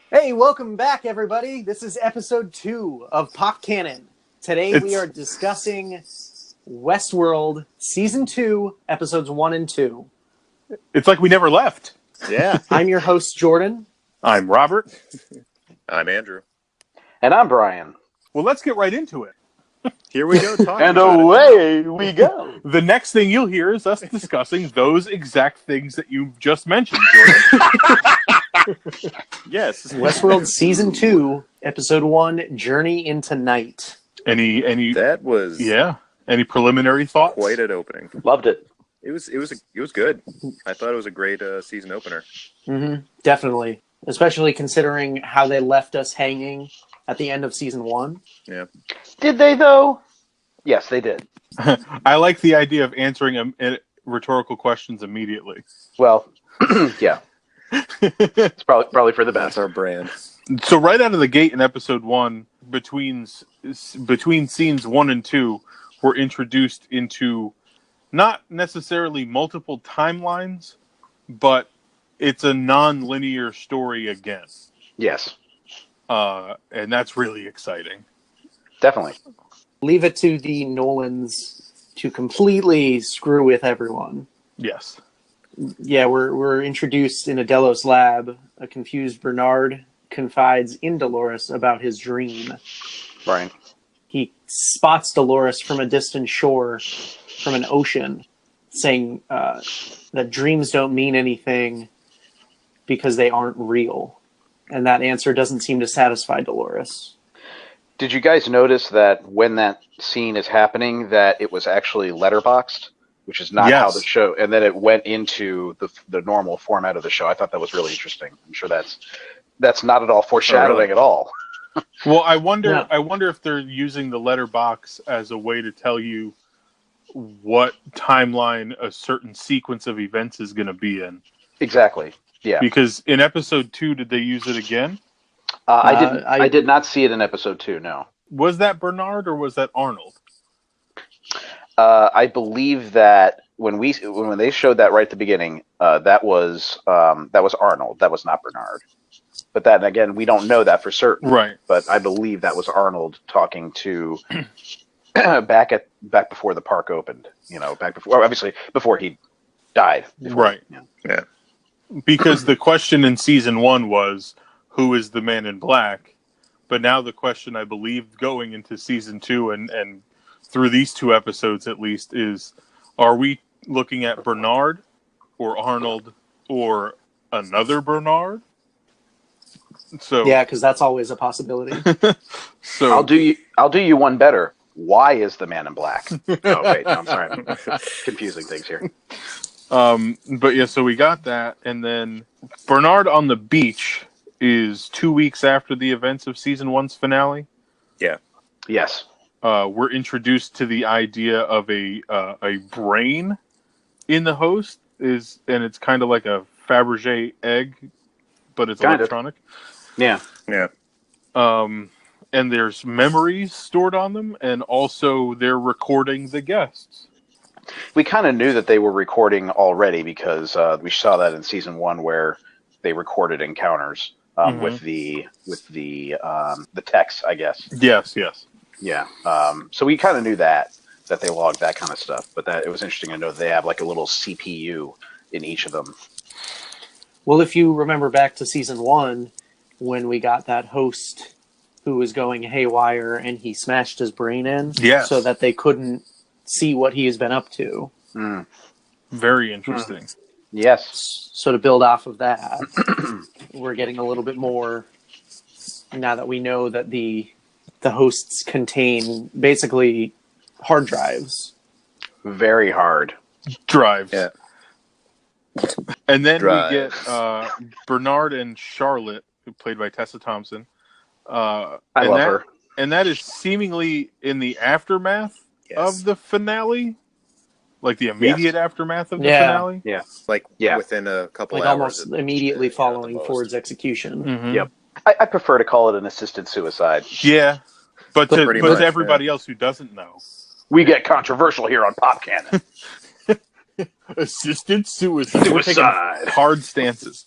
Hey, welcome back, everybody. This is episode 2 of Pop Kannon. Today we are discussing Westworld Season 2, episodes 1 and 2. It's like we never left. Yeah. I'm your host, Jordan. I'm Robert. I'm Andrew. And I'm Brian. Well, let's get right into it. Here we go talking And about away we go. The next thing you'll hear is us discussing those exact things that you just mentioned, Jordan. Yes. Westworld Season 2, episode 1, Journey into Night. Any That was any preliminary thoughts? quite an opening. Loved it. It was good. I thought it was a great season opener. Mm-hmm. Definitely. Especially considering how they left us hanging at the end of Season 1. Yeah. Did they, though? Yes, they did. I like the idea of answering rhetorical questions immediately. Well, yeah. It's probably for the That's best. our brand. So right out of the gate in episode 1, between scenes 1 and 2, we're introduced into not necessarily multiple timelines, but it's a non-linear story again. Yes, And that's really exciting. definitely. Leave it to the Nolans to completely screw with everyone. Yes. Yeah, we're introduced in a Delos lab. A confused Bernard confides in Dolores about his dream. Right. He spots Dolores from a distant shore, from an ocean, saying that dreams don't mean anything because they aren't real. And that answer doesn't seem to satisfy Dolores. Did you guys notice that when that scene is happening, that it was actually letterboxed, which is not how the show, and then it went into the normal format of the show. I thought that was really interesting. I'm sure that's not at all foreshadowing at all. Well, I wonder if they're using the letterbox as a way to tell you what timeline a certain sequence of events is going to be in. Exactly. Yeah. Because in episode 2, did they use it again? I did not see it in episode 2. No. Was that Bernard or was that Arnold? I believe that when they showed that right at the beginning, that was Arnold. That was not Bernard. But then again, we don't know that for certain. Right. But I believe that was Arnold talking to back before the park opened. Back before, obviously before he died. Right. Yeah. Because the question in season 1 was, who is the man in black? But now the question, I believe, going into season 2 and through these 2 episodes at least, is, are we looking at Bernard or Arnold or another Bernard? So Yeah, because that's always a possibility. So I'll do you one better. Why is the man in black? Oh wait, no, I'm sorry, I'm confusing things here. But yeah, so we got that, and then Bernard on the beach is 2 weeks after the events of season 1's finale. Yeah. Yes. We're introduced to the idea of a brain in the host, and it's kind of like a Fabergé egg, but it's electronic. Yeah. Yeah. And there's memories stored on them, and also they're recording the guests. We kind of knew that they were recording already because we saw that in season 1 where they recorded encounters with the text, I guess. Yes. Yeah. So we kind of knew that they logged that kind of stuff, but that it was interesting to know that they have like a little CPU in each of them. Well, if you remember back to season 1, when we got that host who was going haywire and he smashed his brain in so that they couldn't see what he has been up to. Very interesting. Yes. So to build off of that, we're getting a little bit more now that we know that the hosts contain basically hard drives. Very hard. Drives. Yeah. And then we get Bernard and Charlotte, played by Tessa Thompson. I love her. And that is seemingly in the aftermath of the finale. Like the immediate aftermath of the finale? Yeah. Within a couple like hours. Almost immediately following Ford's execution. Mm-hmm. Yep. I prefer to call it an assisted suicide. Yeah. But to everybody else who doesn't know. We get controversial here on Pop Kannon. Assisted suicide. We're taking hard stances.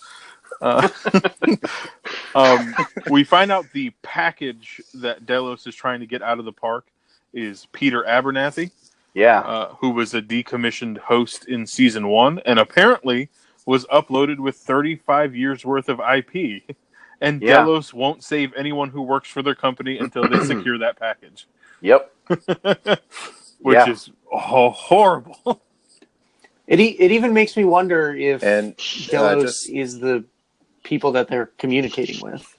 We find out the package that Delos is trying to get out of the park is Peter Abernathy, who was a decommissioned host in season 1, and apparently was uploaded with 35 years worth of IP. And Delos won't save anyone who works for their company until they secure that package. Yep. Which is horrible. It even makes me wonder if And Delos is the people that they're communicating with.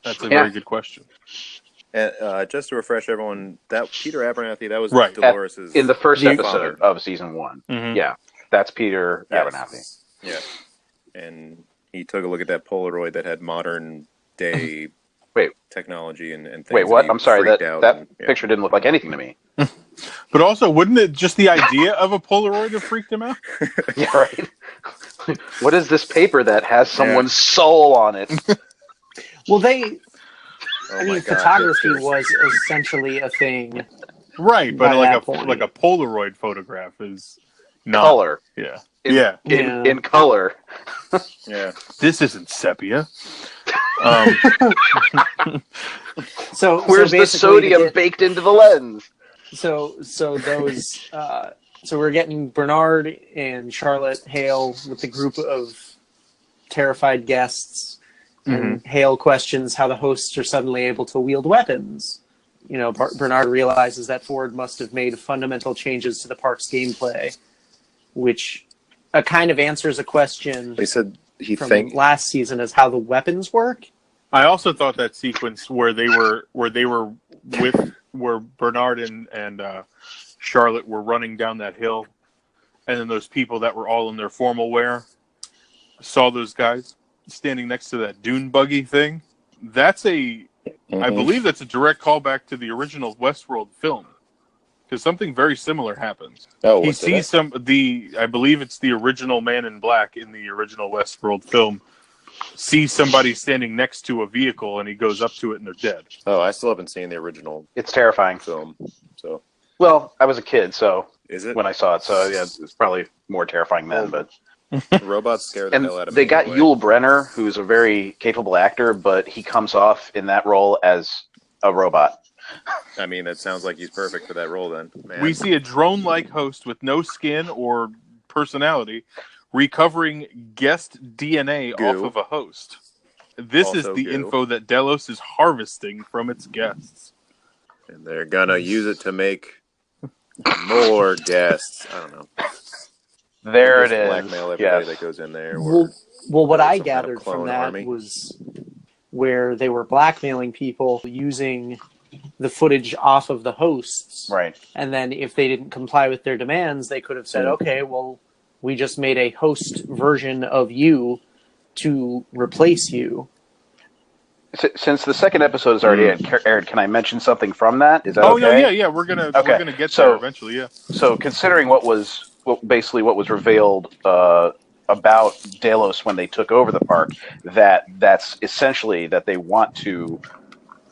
That's a very good question. And just to refresh everyone, that Peter Abernathy, that was Right. Dolores's in the first father. episode of season 1. Mhm. Yeah, that's Peter Abernathy. Yeah, and he took a look at that Polaroid that had modern day technology and things. Wait, what? He I'm sorry. freaked That out picture didn't look like anything to me. But also, wouldn't it just the idea of a Polaroid have freaked him out? Yeah, right. What is this paper that has someone's soul on it? Well, Oh I my mean, God, photography pictures. was essentially a thing. Right, but By like that point. a Polaroid photograph is not Color. Yeah. In color. Yeah. This isn't sepia. So Where's the basically sodium baked into the lens? So those so we're getting Bernard and Charlotte Hale with the group of terrified guests, and Hale questions how the hosts are suddenly able to wield weapons. You know, Bernard realizes that Ford must have made fundamental changes to the park's gameplay, which kind of answers a question They said he from last season as how the weapons work. I also thought that sequence where Bernard and Charlotte were running down that hill, and then those people that were all in their formal wear saw those guys standing next to that dune buggy thing. That's I believe that's a direct callback to the original Westworld film, because something very similar happens. Oh, he sees I believe it's the original Man in Black in the original Westworld film, sees somebody standing next to a vehicle, and he goes up to it, and they're dead. Oh, I still haven't seen the original It's terrifying. film. So Well, I was a kid, so is it when I saw it, so yeah, it's probably more terrifying then. But robots scare the hell out of me? they got anyway. Yul Brynner, who's a very capable actor, but he comes off in that role as a robot. I mean, that sounds like he's perfect for that role. Then man. We see a drone-like host with no skin or personality recovering guest DNA Goo. off of a host. This is Also the goo. info that Delos is harvesting from its guests. and they're gonna use it to make more guests. I don't know. There it Just is. Blackmail everybody that goes in there. Well, what or I some kind of gathered from clone that army. was where they were blackmailing people using the footage off of the hosts. Right. And then if they didn't comply with their demands, they could have said, okay, well, we just made a host version of you to replace you. Since the second episode is already aired, can I mention something from that? Is that okay? no, yeah, we're gonna get there eventually, yeah. So considering what was revealed about Delos when they took over the park, that's essentially that they want to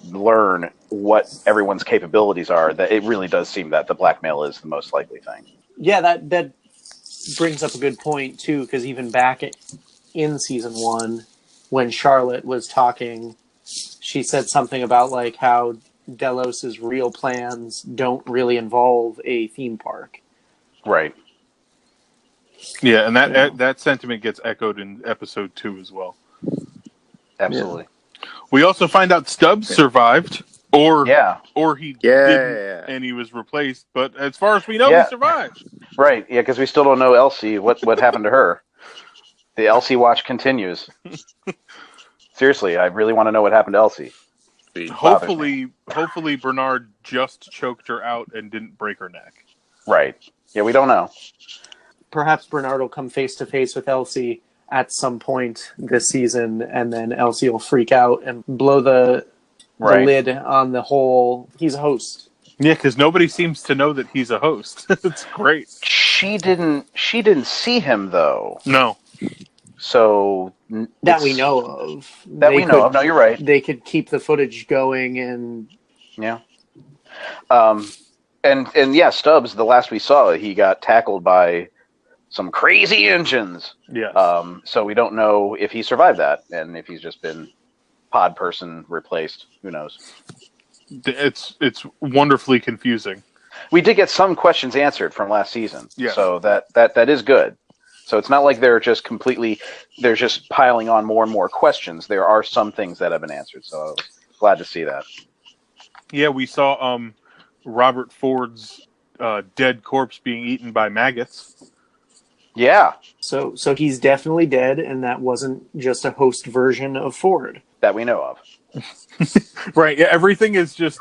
learn what everyone's capabilities are. That it really does seem that the blackmail is the most likely thing. Yeah, that brings up a good point too, because even back in season 1, when Charlotte was talking, she said something about like how Delos's real plans don't really involve a theme park. Right. Yeah, and that sentiment gets echoed in episode 2 as well. Absolutely. We also find out Stubbs survived, or he didn't, and he was replaced. But as far as we know, he survived. Right. Yeah, because we still don't know Elsie. What happened to her? The Elsie watch continues. Seriously, I really want to know what happened to Elsie. Hopefully Bernard just choked her out and didn't break her neck. Right. Yeah, we don't know. Perhaps Bernard will come face to face with Elsie at some point this season, and then Elsie will freak out and blow the lid on the whole. He's a host. Yeah, because nobody seems to know that he's a host. It's great. She didn't see him though. No. So that we know of. No, you're right. They could keep the footage going, and and yeah, Stubbs. The last we saw, he got tackled by some crazy engines. Yeah. So we don't know if he survived that, and if he's just been pod person replaced. Who knows? It's wonderfully confusing. We did get some questions answered from last season, Yes. so that is good. So it's not like they're just piling on more and more questions. There are some things that have been answered, so I was glad to see that. Yeah, we saw Robert Ford's dead corpse being eaten by maggots. Yeah, So he's definitely dead, and that wasn't just a host version of Ford. that we know of. Right. Yeah, everything is just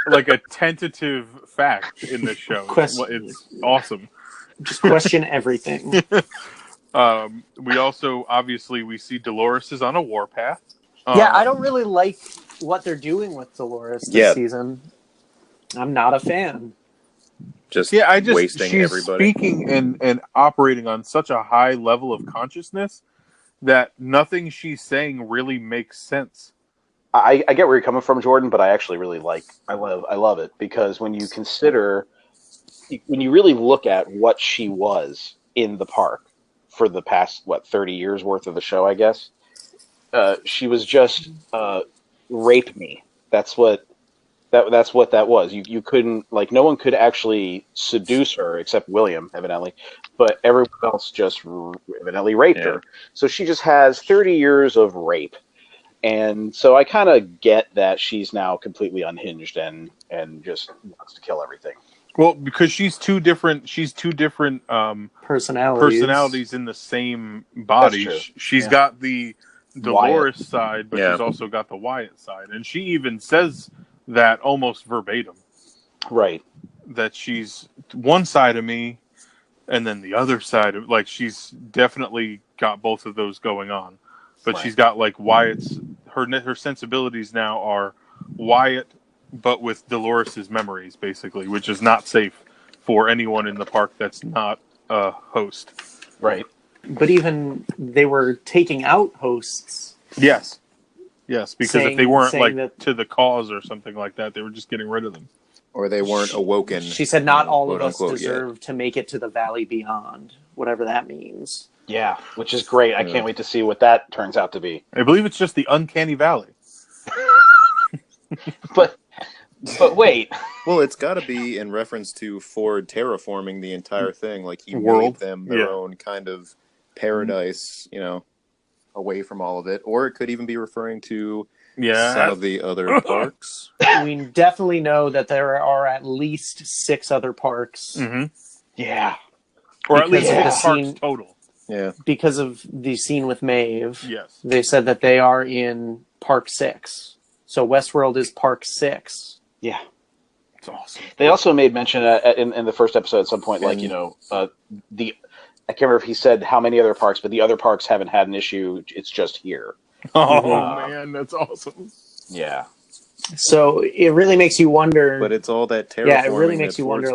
like a tentative fact in this show. It's awesome. Just question everything. We also we see Dolores is on a warpath. Yeah, I don't really like what they're doing with Dolores this season. I'm not a fan. Wasting she's everybody. Speaking and operating on such a high level of consciousness that nothing she's saying really makes sense. I get where you're coming from, Jordan, but I actually really I love it, because when you really look at what she was in the park for the past 30 years worth of the show, I guess, she was just rape me. That's what that was. You couldn't, no one could actually seduce her except William, evidently, but everyone else just evidently raped her. So she just has 30 years of rape. And so I kind of get that she's now completely unhinged and just wants to kill everything. Well, because she's two different personalities in the same body. She's got the Dolores Wyatt side, but she's also got the Wyatt side. And she even says that almost verbatim. Right. That she's one side of me and then the other side of, she's definitely got both of those going on. But she's got Wyatt's, her sensibilities now are Wyatt, but with Dolores's memories, basically, which is not safe for anyone in the park that's not a host. Right. But even they were taking out hosts. Yes, because if they weren't to the cause or something like that, they were just getting rid of them. Or they weren't awoken. She said not all of us unquote, deserve to make it to the valley beyond, whatever that means. Yeah, which is great. I can't wait to see what that turns out to be. I believe it's just the uncanny valley. But wait. Well, it's got to be in reference to Ford terraforming the entire thing. He World. made them their own kind of paradise, away from all of it. Or it could even be referring to some of the other parks. We definitely know that there are at least 6 other parks. Mm-hmm. Yeah. Or at least 6 parks total. Yeah. Because of the scene with Maeve. Yes. They said that they are in Park 6. So Westworld is Park 6. Yeah. It's awesome. They also made mention in the first episode at some point, I can't remember if he said how many other parks, but the other parks haven't had an issue. It's just here. Oh, man, that's awesome. Yeah. So it really makes you wonder. But it's all that terraforming. Yeah, it really makes you wonder,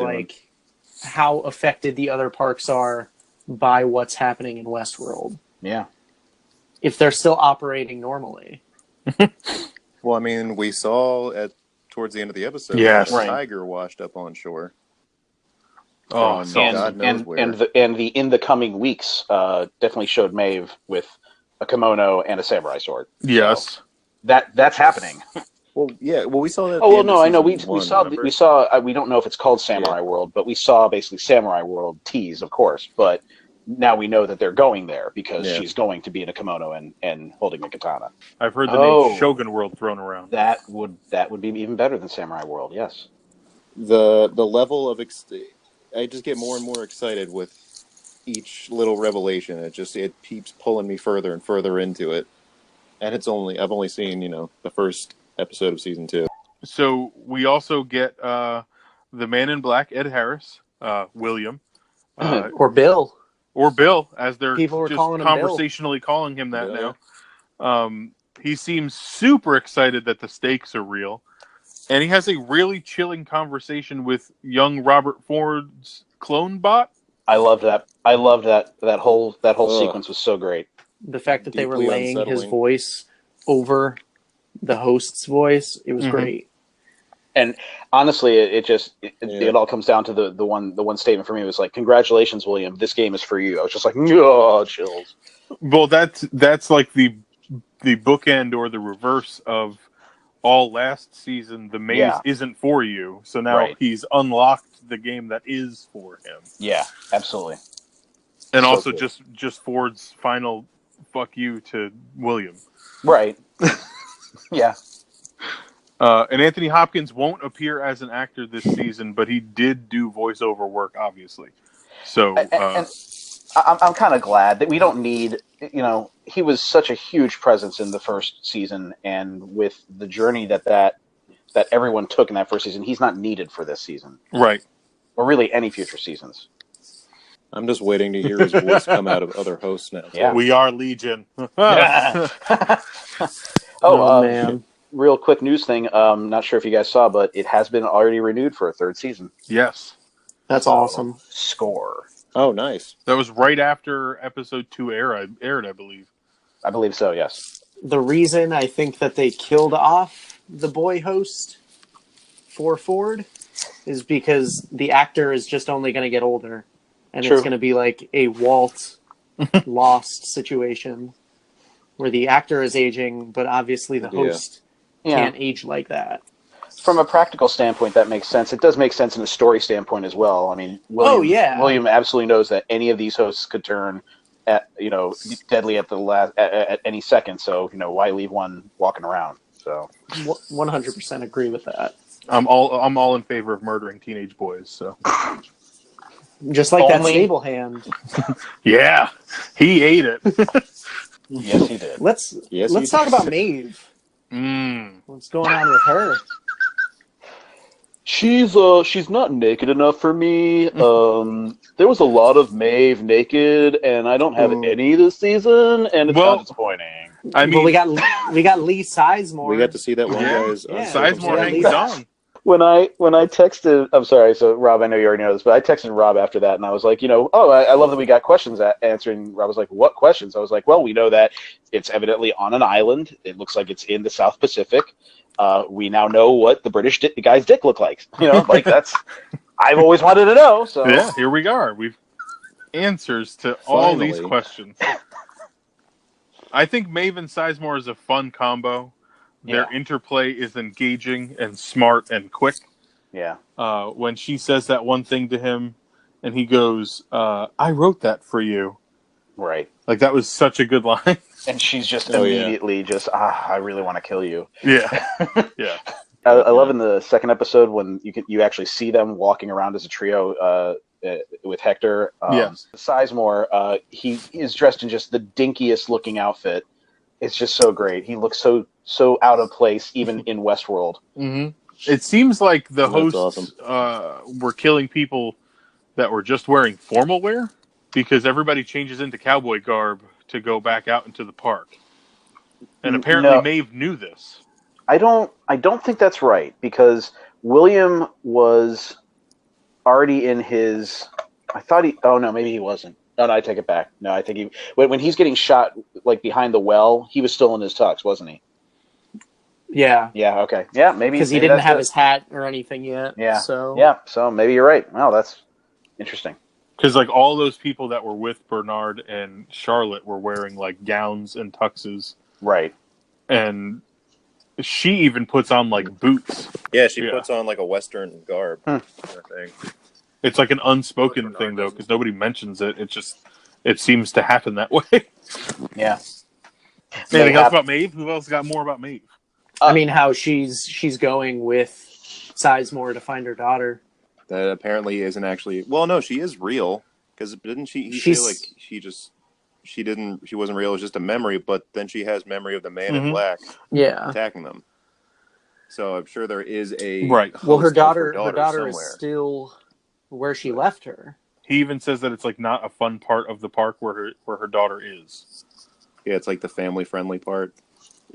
how affected the other parks are by what's happening in Westworld. Yeah. If they're still operating normally. Well, I mean, we saw towards the end of the episode, yes, a tiger washed up on shore. Oh, God knows where. And the in the coming weeks definitely showed Maeve with a kimono and a samurai sword. Yes. So that's happening. Well, yeah. Well, we saw that. Oh well, no, I know. We saw. We don't know if it's called Samurai World, but we saw basically Samurai World tease, of course. But now we know that they're going there because she's going to be in a kimono and holding a katana. I've heard the name Shogun World thrown around. That would be even better than Samurai World. Yes. The level of I just get more and more excited with each little revelation. It keeps pulling me further and further into it, and I've only seen the first episode of season 2. So we also get the Man in Black, Ed Harris, William, or Bill, as they're people were just calling him conversationally calling him that now. He seems super excited that the stakes are real, and he has a really chilling conversation with young Robert Ford's clone bot. I loved that. That whole sequence was so great. The fact that they were Deeply laying his unsettling. voice over the host's voice, it was great. And honestly, it all comes down to the one statement for me was "Congratulations, William. This game is for you." I was just like, "Oh, chills." Well, that's like the bookend or the reverse of all last season. The maze isn't for you, so now he's unlocked the game that is for him. Yeah, absolutely. And so also cool. just Ford's final fuck you to William. Right. Yeah. And Anthony Hopkins won't appear as an actor this season, but he did do voiceover work, obviously. So, and I'm kind of glad that we don't need, he was such a huge presence in the first season, and with the journey that everyone took in that first season, he's not needed for this season. Right. Or really any future seasons. I'm just waiting to hear his voice come out of other hosts now. Yeah. We are Legion. Oh, man. Real quick news thing. Not sure if you guys saw, but it has been already renewed for a third season. Yes. That's awesome. Score. Oh, nice. That was right after episode 2 aired, I believe. I believe so, yes. The reason I think that they killed off the boy host for Ford is because the actor is just only going to get older. And It's going to be like a Walt Lost situation where the actor is aging, but obviously the host can't age like that. From a practical standpoint, that makes sense. It does make sense in a story standpoint as well. I mean, William absolutely knows that any of these hosts could turn deadly at the last at any second. So why leave one walking around? So 100% agree with that. I'm all in favor of murdering teenage boys. So just like that stable hand. Yeah, he ate it. Yes, he did. Let's talk about Maeve. What's going on with her? She's not naked enough for me. There was a lot of Maeve naked, and I don't have any this season, and it's kind of disappointing. I mean, we got Lee Sizemore. We got to see that one guy's. Sizemore hangs on. When I texted, I'm sorry, so Rob, I know you already know this, but I texted Rob after that, and I was like, I love that we got questions answering. Rob was like, what questions? I was like, well, we know that it's evidently on an island. It looks like it's in the South Pacific. We now know what the British guy's dick looked like. That's, I've always wanted to know. So yeah, here we are. We've answers to all these questions. I think Maeve and Sizemore is a fun combo. Their interplay is engaging and smart and quick. Yeah. When she says that one thing to him, and he goes, "I wrote that for you." Right. Like that was such a good line. And she's just immediately I really want to kill you. Yeah. Yeah. I love in the second episode when you actually see them walking around as a trio with Hector. Yes. Sizemore, he is dressed in just the dinkiest looking outfit. It's just so great. He looks so out of place even in Westworld. Mm-hmm. It seems like the hosts were killing people that were just wearing formal wear because everybody changes into cowboy garb to go back out into the park. And apparently Maeve knew this. I don't think that's right because William was already in his. I thought he. Oh no, maybe he wasn't. No, I take it back. No, I think he. When he's getting shot like behind the well, he was still in his tux, wasn't he? Yeah. Yeah. Okay. Yeah. Maybe because he didn't have his hat or anything yet. Yeah. So So maybe you're right. Well, that's interesting. Because like all those people that were with Bernard and Charlotte were wearing like gowns and tuxes. Right. And she even puts on like boots. Yeah, she puts on like a Western garb. I think. It's like an unspoken thing though, because nobody mentions it. It seems to happen that way. Yeah. Anything else about Maeve? Who else got more about Maeve? I mean, how she's going with Sizemore to find her daughter. That apparently isn't actually. Well, no, she is real. Because didn't she feel like she wasn't real. It was just a memory. But then she has memory of the man in black. Yeah. Attacking them. So I'm sure there is a Well, her daughter somewhere. is still where she left her. He even says that it's like not a fun part of the park where her daughter is. Yeah, it's like the family-friendly part.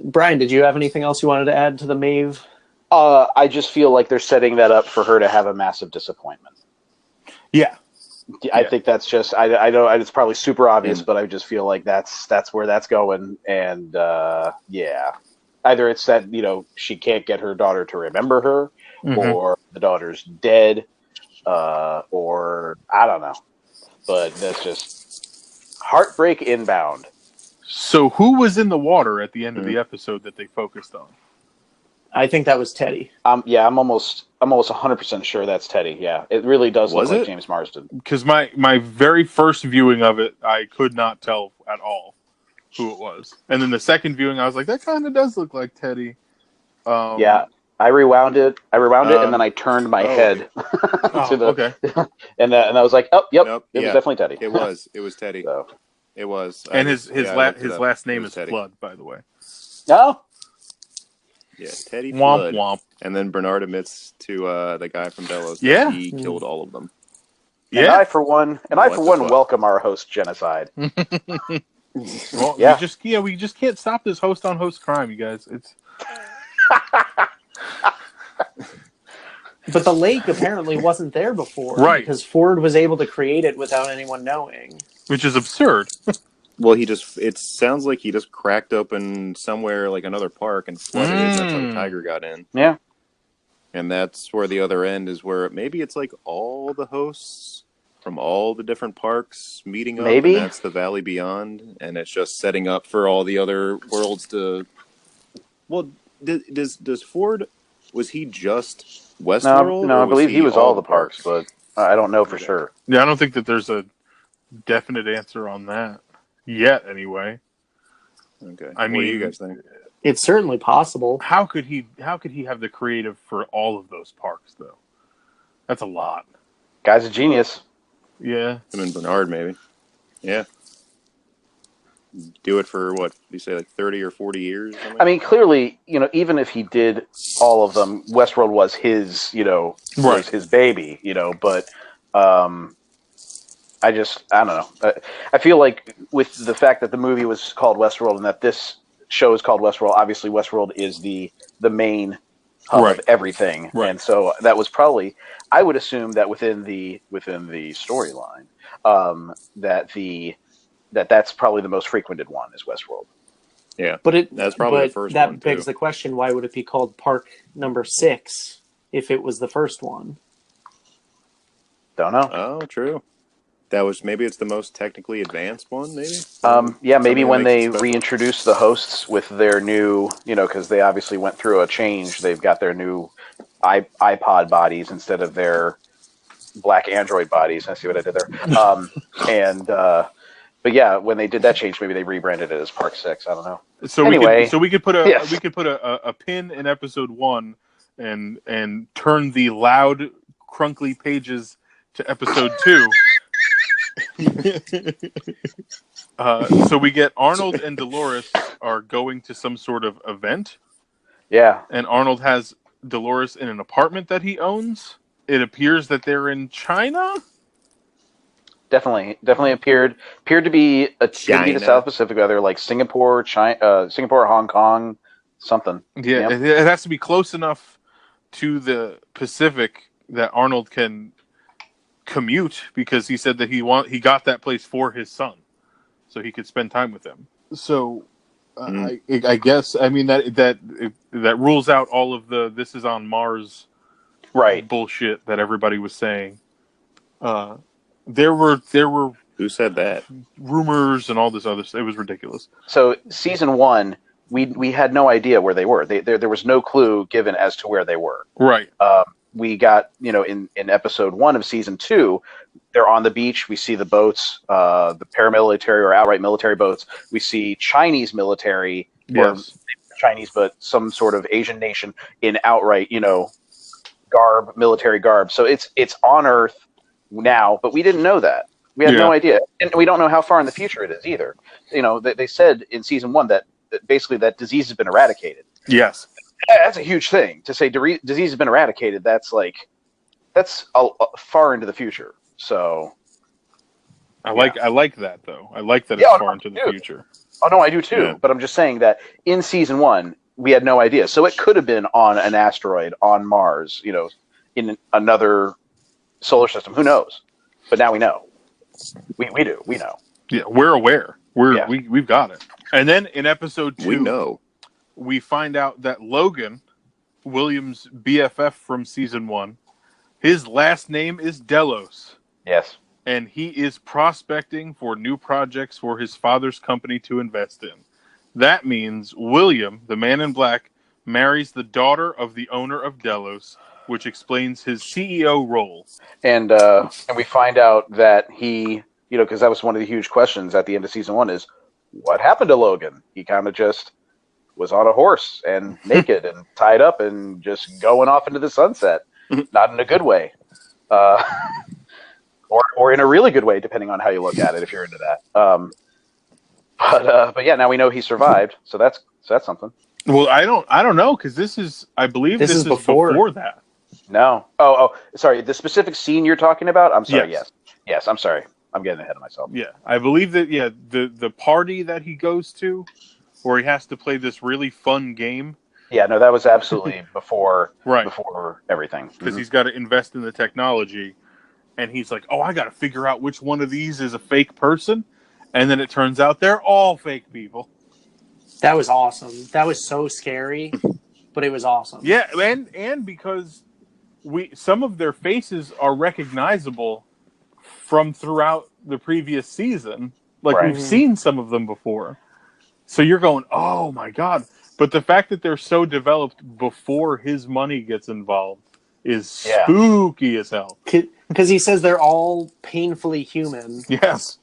Brian, did you have anything else you wanted to add to the Maeve? I just feel like they're setting that up for her to have a massive disappointment. Yeah. I think that's just I know it's probably super obvious, but I just feel like that's where that's going, and either it's that she can't get her daughter to remember her, or the daughter's dead, or I don't know, but that's just heartbreak inbound. So who was in the water at the end of the episode that they focused on? I think that was Teddy. Yeah, I'm almost 100% sure that's Teddy. Yeah, it really does look like James Marsden. Because my very first viewing of it, I could not tell at all who it was, and then the second viewing, I was like, that kind of does look like Teddy. Yeah, I rewound it, and then I turned my head to the okay, and I was like, oh, yep, it was definitely Teddy. It was Teddy. So. It was, and his last name is Teddy. Flood, by the way. Oh. Yeah, Teddy Womp Flood. womp. And then Bernard admits to the guy from Delos that he killed all of them. Yeah. And I for one welcome our host genocide. Well, yeah. We just can't stop this host on host crime, you guys. It's But the lake apparently wasn't there before, right? Because Ford was able to create it without anyone knowing, which is absurd. Well, it sounds like he just cracked open somewhere like another park and flooded it. That's how the tiger got in. Yeah. And that's where the other end is, where maybe it's like all the hosts from all the different parks meeting up. Maybe. And that's the Valley Beyond. And it's just setting up for all the other worlds to... Well, does Ford... Was he just Westworld? No, I believe he was all the parks, but I don't know for sure. Yeah, I don't think that there's a definite answer on that. Yet, anyway. Okay. I mean, what do you guys think? it's certainly possible. How could he have the creative for all of those parks, though? That's a lot. Guy's a genius. Yeah. Him and Bernard, maybe. Yeah. Do it for, what, you say, like 30 or 40 years? Or something? I mean, clearly, even if he did all of them, Westworld was his, was his baby, but I don't know. I feel like with the fact that the movie was called Westworld and that this show is called Westworld, obviously Westworld is the main hub of everything. Right. And so that was probably, I would assume that within the storyline, that's probably the most frequented one is Westworld. Yeah, but that's probably the first that one. That begs the question: why would it be called Park Number 6 if it was the first one? Don't know. Oh, true. Maybe it's the most technically advanced one. Maybe. Yeah, maybe when they reintroduce the hosts with their new, because they obviously went through a change. They've got their new iPod bodies instead of their black Android bodies. I see what I did there. But yeah, when they did that change, maybe they rebranded it as Park 6. I don't know. So anyway, we could put a pin in episode 1 and turn the loud, crunkly pages to episode 2. So we get Arnold and Dolores are going to some sort of event. Yeah. And Arnold has Dolores in an apartment that he owns. It appears that they're in China. Definitely appeared to be the South Pacific, either like Singapore, China, Singapore, Hong Kong, something. Yeah, Yep. It has to be close enough to the Pacific that Arnold can commute, because he said that he got that place for his son, so he could spend time with him. So I guess that rules out all of the "this is on Mars" bullshit that everybody was saying. There were who said that? Rumors and all this other stuff. It was ridiculous. So season 1, we had no idea where they were. There was no clue given as to where they were. Right. We got, in episode 1 of season 2, they're on the beach. We see the boats, the paramilitary or outright military boats. We see Chinese military, or Chinese, but some sort of Asian nation in outright, military garb. So it's on Earth now, but we didn't know that. We had no idea, and we don't know how far in the future it is either. They said in season 1 that basically that disease has been eradicated. Yes, that's a huge thing to say. Disease has been eradicated. That's far into the future. So I like that though. I like that it's far into the future. Oh no, I do too. Yeah. But I'm just saying that in season 1 we had no idea. So it could have been on an asteroid on Mars, in another solar system. Who knows? But now we know. We do. We know. Yeah, we're aware. We've got it. And then in episode 2, we find out that Logan, William's BFF from season 1, his last name is Delos. Yes. and he is prospecting for new projects for his father's company to invest in. That means William, the man in black, marries the daughter of the owner of Delos, which explains his CEO role. And we find out that he, because that was one of the huge questions at the end of season 1 is, what happened to Logan? He kind of just was on a horse and naked and tied up and just going off into the sunset. Not in a good way. Or in a really good way, depending on how you look at it, if you're into that. But yeah, now we know he survived, so that's something. Well, I don't know, because I believe this is before that. No. Oh, sorry. The specific scene you're talking about? I'm sorry. Yes. I'm sorry. I'm getting ahead of myself. Yeah, I believe that. Yeah, the party that he goes to, where he has to play this really fun game. Yeah, no, that was absolutely before everything. Because he's got to invest in the technology, and he's like, "Oh, I got to figure out which one of these is a fake person," and then it turns out they're all fake people. That was awesome. That was so scary, but it was awesome. Yeah, and because some of their faces are recognizable from throughout the previous season. Like, we've seen some of them before. So you're going, oh my God. But the fact that they're so developed before his money gets involved is spooky as hell. Because he says they're all painfully human. Yes.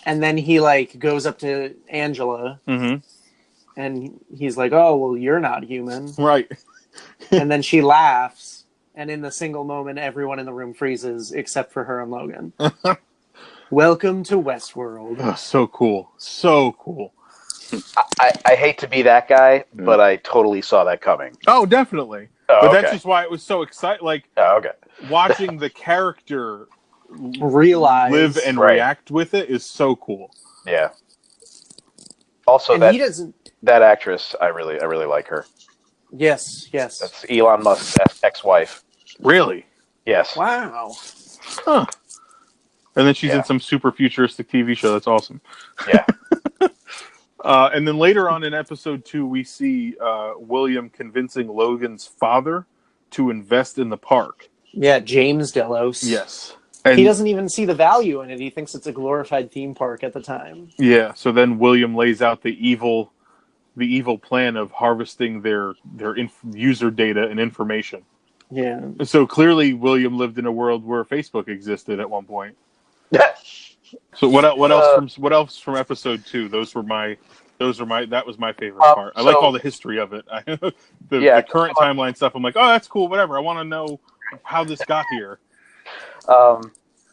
And then he goes up to Angela and he's like, oh, well, you're not human. Right. And then she laughs. And in the single moment, everyone in the room freezes except for her and Logan. Welcome to Westworld. Oh, so cool. So cool. I hate to be that guy, but I totally saw that coming. Oh, definitely. But that's just why it was so exciting. Like, watching the character realize, live and react with it is so cool. Yeah. Also, that actress, I really like her. Yes. That's Elon Musk's ex-wife. Really? Yes. Wow. Huh. And then she's in some super futuristic TV show. That's awesome. Yeah. And then later on in episode 2, we see William convincing Logan's father to invest in the park. Yeah, James Delos. Yes. And he doesn't even see the value in it. He thinks it's a glorified theme park at the time. Yeah, so then William lays out the evil plan of harvesting their user data and information. Yeah. So clearly William lived in a world where Facebook existed at one point. So what else from episode 2? That was my favorite part. I like all the history of it. The current timeline stuff. I'm like, oh, that's cool. Whatever. I want to know how this got here.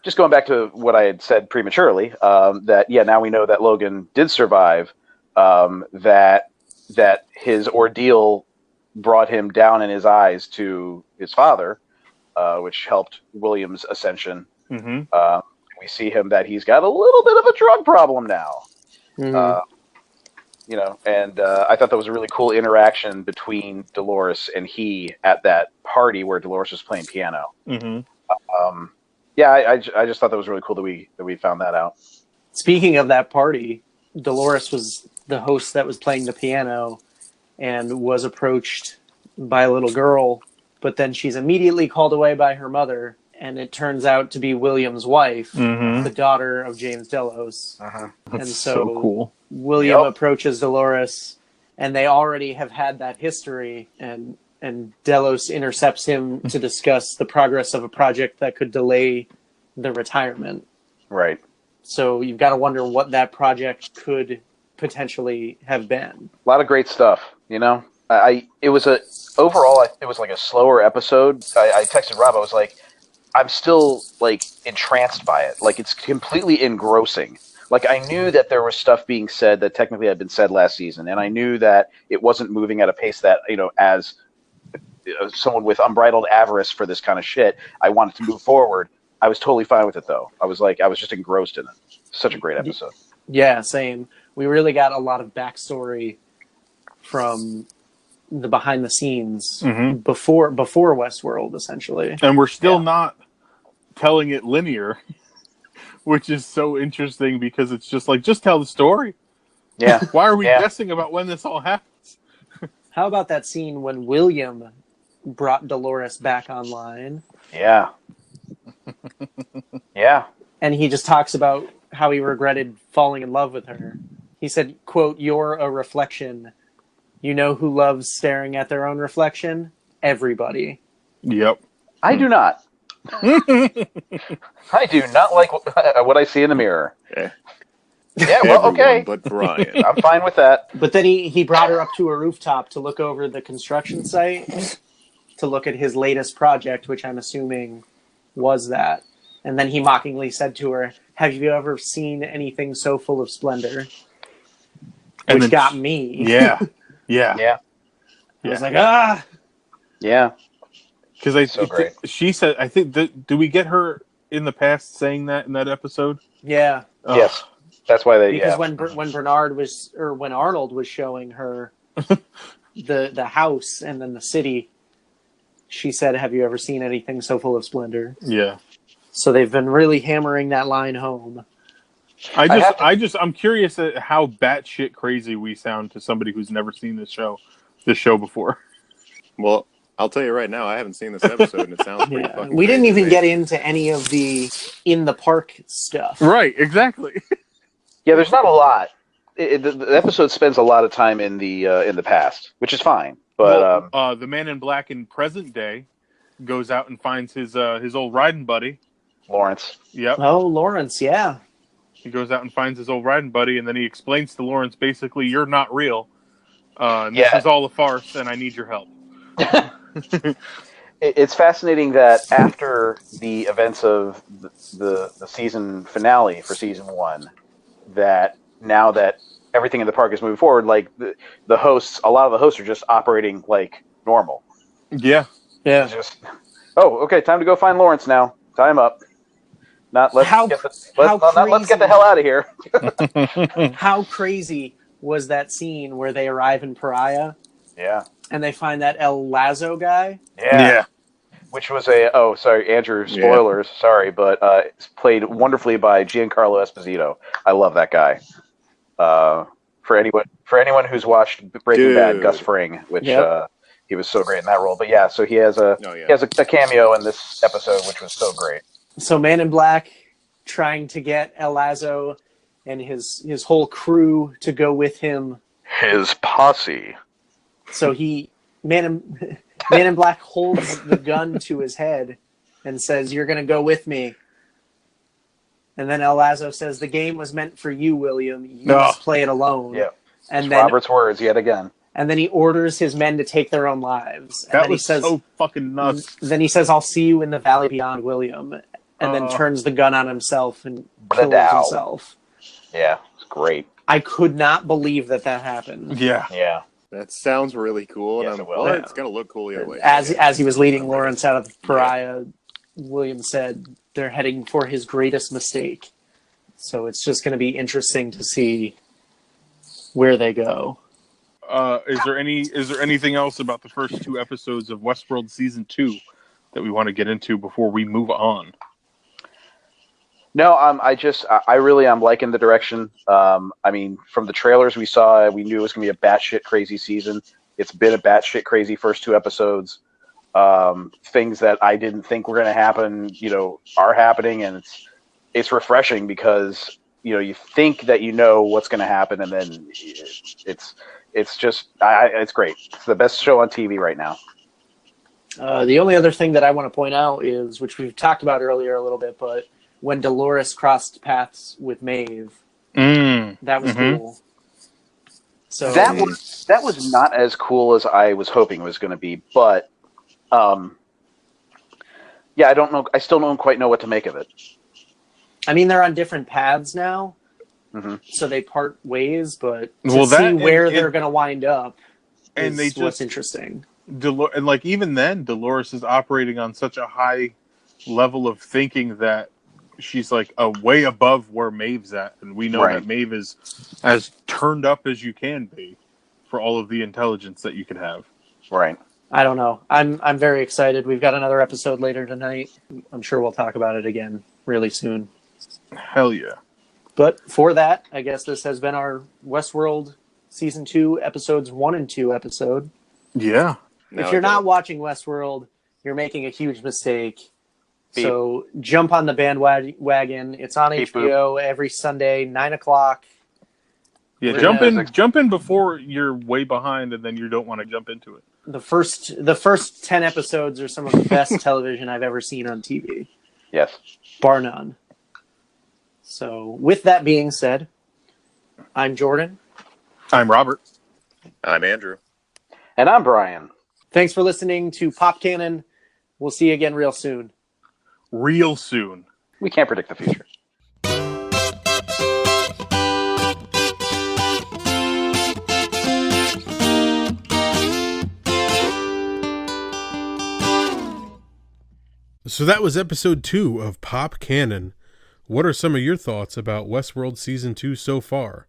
Just going back to what I had said prematurely, that now we know that Logan did survive. That his ordeal brought him down in his eyes to his father, which helped William's ascension. Mm-hmm. We see him that he's got a little bit of a drug problem now. Mm-hmm. And I thought that was a really cool interaction between Dolores and he at that party where Dolores was playing piano. Mm-hmm. I just thought that was really cool that we found that out. Speaking of that party, Dolores was the host that was playing the piano and was approached by a little girl, but then she's immediately called away by her mother, and it turns out to be William's wife, the daughter of James Delos. And so cool. William approaches Dolores, and they already have had that history, and Delos intercepts him to discuss the progress of a project that could delay the retirement. Right. So you've got to wonder what that project could potentially have been. A lot of great stuff, It was like a slower episode. I texted Rob. I was like, I'm still entranced by it. Like, it's completely engrossing. Like, I knew that there was stuff being said that technically had been said last season, and I knew that it wasn't moving at a pace that as someone with unbridled avarice for this kind of shit, I wanted to move forward. I was totally fine with it, though. I was just engrossed in it. Such a great episode. Yeah, same. We really got a lot of backstory from the behind the scenes before Westworld, essentially. And we're still not telling it linear, which is so interesting because it's just just tell the story. Yeah. Why are we guessing about when this all happens? How about that scene when William brought Dolores back online? Yeah. Yeah. and he just talks about how he regretted falling in love with her. He said, quote, "You're a reflection. You know who loves staring at their own reflection? Everybody." Yep. I do not. I do not like what I see in the mirror. Yeah. Yeah, well, Everyone okay. but Brian. I'm fine with that. But then he brought her up to a rooftop to look over the construction site, to look at his latest project, which I'm assuming was that. And then he mockingly said to her, "Have you ever seen anything so full of splendor?" And Which then got me. Yeah. Yeah. Yeah. I was like, ah! Yeah. Because So great. she said, I think, do we get her in the past saying that in that episode? Yeah. Yes. That's why they. Because Yeah. when Arnold was showing her the house and then the city, she said, "Have you ever seen anything so full of splendor?" Yeah. So they've been really hammering that line home. I'm curious at how batshit crazy we sound to somebody who's never seen this show before. Well, I'll tell you right now, I haven't seen this episode, and it sounds pretty Yeah. fucking We didn't crazy even to me. get into any of the in the park stuff. Right, exactly. Yeah. There's not a lot. The episode spends a lot of time in the past, which is fine. But the man in black in present day goes out and finds his old riding buddy. Lawrence. Yep. Oh, Lawrence, yeah. He goes out and finds his old riding buddy, and then he explains to Lawrence, basically, "You're not real. And this is all a farce, and I need your help." It's fascinating that after the events of the season finale for season 1, that now that everything in the park is moving forward, like the hosts, a lot of the hosts are just operating like normal. Yeah. Yeah. It's just, oh, okay, time to go find Lawrence now. Time up. Not let's get the hell out of here. How crazy was that scene where they arrive in Pariah? Yeah. And they find that El Lazo guy? Yeah. Which was Andrew, spoilers, sorry, but it's played wonderfully by Giancarlo Esposito. I love that guy. For anyone who's watched Breaking Bad, Gus Fring, which he was so great in that role. But yeah, so he has a cameo in this episode, which was so great. So Man in Black trying to get El Lazo and his whole crew to go with him. His posse. So Man in Black holds the gun to his head and says, "You're going to go with me." And then El Lazo says, "The game was meant for you, William. You must play it alone." Yeah. And then Robert's words yet again. And then he orders his men to take their own lives. And that then was he says, so fucking nuts. Then he says, "I'll see you in the valley beyond, William." And then turns the gun on himself and kills himself. Yeah, it's great. I could not believe that happened. Yeah. Yeah. That sounds really cool. Yes, and it will. It's going to look cool either way. As he was leading Lawrence out of Pariah, William said they're heading for his greatest mistake. So it's just going to be interesting to see where they go. Is there anything else about the first 2 episodes of Westworld season 2 that we want to get into before we move on? No, I really am liking the direction. I mean, from the trailers we saw, we knew it was going to be a batshit crazy season. It's been a batshit crazy first 2 episodes. Things that I didn't think were going to happen, are happening, and it's refreshing because you think that what's going to happen, and then it's just it's great. It's the best show on TV right now. The only other thing that I want to point out is, which we've talked about earlier a little bit, but when Dolores crossed paths with Maeve, that was cool. So that was not as cool as I was hoping it was going to be, but I don't know. I still don't quite know what to make of it. I mean, they're on different paths now, so they part ways. But to see where they're going to wind up is what's interesting. And even then, Dolores is operating on such a high level of thinking that she's like way above where Maeve's at, and we know that Maeve is as turned up as you can be for all of the intelligence that you could have. Right. I don't know. I'm very excited. We've got another episode later tonight. I'm sure we'll talk about it again really soon. Hell yeah. But for that, I guess this has been our Westworld Season 2, Episodes 1 and 2 episode. Yeah. If you're not watching Westworld, you're making a huge mistake. Beep. So jump on the bandwagon. It's on Beep, HBO every Sunday, 9:00. Yeah, We're jump in before you're way behind, and then you don't want to jump into it. the first 10 episodes are some of the best television I've ever seen on TV, Yes. bar none. So with that being said, I'm Jordan. I'm Robert. I'm Andrew. And I'm Brian. Thanks for listening to Pop Kannon. We'll see you again real soon. Real soon. We can't predict the future. So that was episode 2 of Pop Kannon. What are some of your thoughts about Westworld Season 2 so far?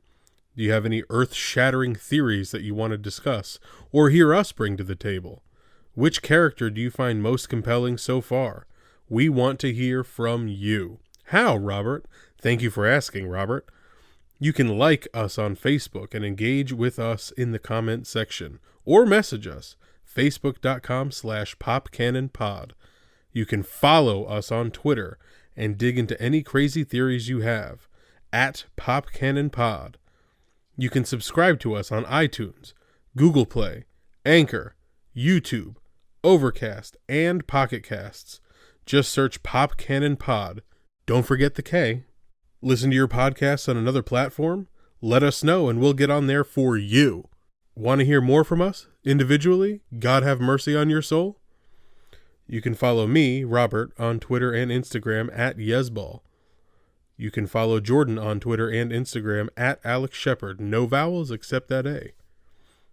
Do you have any earth-shattering theories that you want to discuss or hear us bring to the table? Which character do you find most compelling so far? We want to hear from you. How, Robert? Thank you for asking, Robert. You can like us on Facebook and engage with us in the comment section or message us, facebook.com/popcannonpod. You can follow us on Twitter and dig into any crazy theories you have, @PopCannonPod. You can subscribe to us on iTunes, Google Play, Anchor, YouTube, Overcast, and Pocket Casts. Just search Pop Kannon Pod. Don't forget the K. Listen to your podcasts on another platform? Let us know and we'll get on there for you. Want to hear more from us individually? God have mercy on your soul? You can follow me, Robert, on Twitter and Instagram @Yesball. You can follow Jordan on Twitter and Instagram @Alex Shepard. No vowels except that A.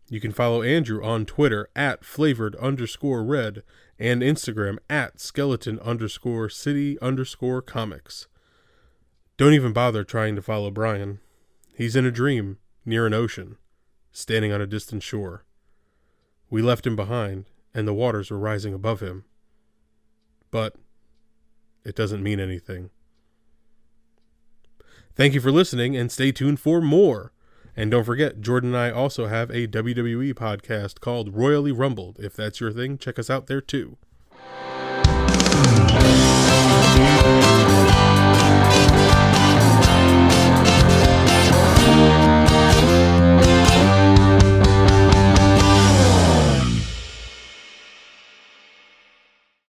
You can follow Andrew on Twitter @flavored_red and Instagram @skeleton_city_comics. Don't even bother trying to follow Brian. He's in a dream near an ocean, standing on a distant shore. We left him behind, and the waters were rising above him. But it doesn't mean anything. Thank you for listening, and stay tuned for more. And don't forget, Jordan and I also have a WWE podcast called Royally Rumbled. If that's your thing, check us out there too.